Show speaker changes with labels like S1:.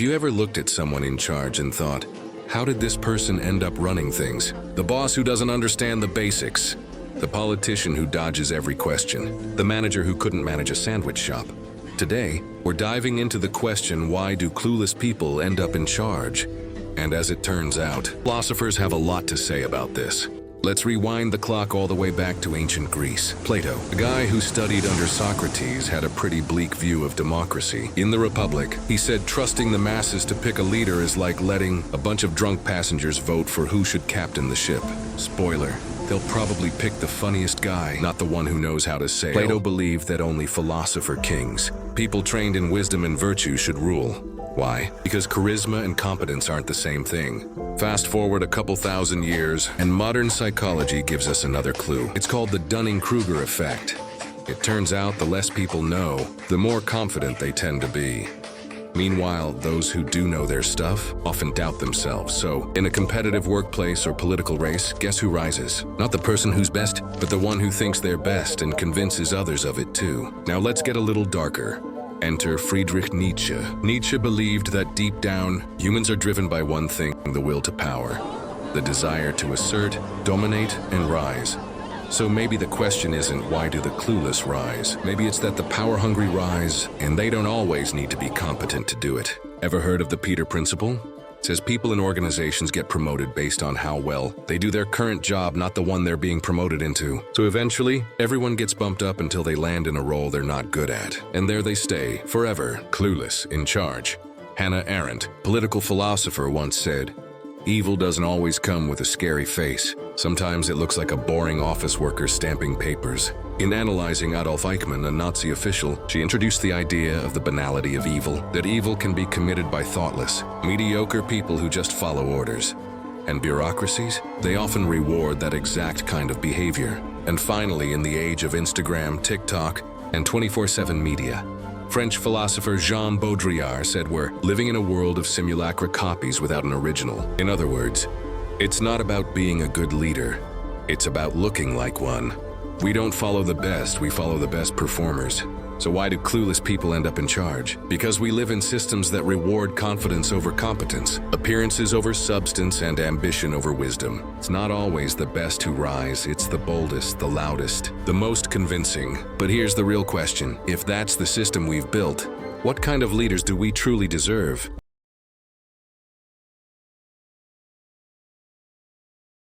S1: Have you ever looked at someone in charge and thought, how did this person end up running things? The boss who doesn't understand the basics. The politician who dodges every question. The manager who couldn't manage a sandwich shop. Today, we're diving into the question, why do clueless people end up in charge? And as it turns out, philosophers have a lot to say about this. Let's rewind the clock all the way back to ancient Greece. Plato, a guy who studied under Socrates, had a pretty bleak view of democracy. In the Republic, he said trusting the masses to pick a leader is like letting a bunch of drunk passengers vote for who should captain the ship. Spoiler, they'll probably pick the funniest guy, not the one who knows how to sail. Plato believed that only philosopher kings, people trained in wisdom and virtue, should rule. Why? Because charisma and competence aren't the same thing. Fast forward a couple thousand years, and modern psychology gives us another clue. It's called the Dunning-Kruger Effect. It turns out the less people know, the more confident they tend to be. Meanwhile, those who do know their stuff often doubt themselves. So, in a competitive workplace or political race, guess who rises? Not the person who's best, but the one who thinks they're best and convinces others of it too. Now let's get a little darker. Enter Friedrich Nietzsche. Nietzsche believed that deep down, humans are driven by one thing, the will to power. The desire to assert, dominate, and rise. So maybe the question isn't why do the clueless rise? Maybe it's that the power-hungry rise, and they don't always need to be competent to do it. Ever heard of the Peter Principle? It says people in organizations get promoted based on how well they do their current job, not the one they're being promoted into. So eventually, everyone gets bumped up until they land in a role they're not good at. And there they stay, forever, clueless, in charge. Hannah Arendt, political philosopher, once said, "Evil doesn't always come with a scary face. Sometimes it looks like a boring office worker stamping papers." In analyzing Adolf Eichmann, a Nazi official, she introduced the idea of the banality of evil, that evil can be committed by thoughtless, mediocre people who just follow orders. And bureaucracies? They often reward that exact kind of behavior. And finally, in the age of Instagram, TikTok, and 24/7 media, French philosopher Jean Baudrillard said we're living in a world of simulacra copies without an original. In other words, it's not about being a good leader. It's about looking like one. We don't follow the best, we follow the best performers. So why do clueless people end up in charge? Because we live in systems that reward confidence over competence, appearances over substance, and ambition over wisdom. It's not always the best who rise, it's the boldest, the loudest, the most convincing. But here's the real question. If that's the system we've built, what kind of leaders do we truly deserve?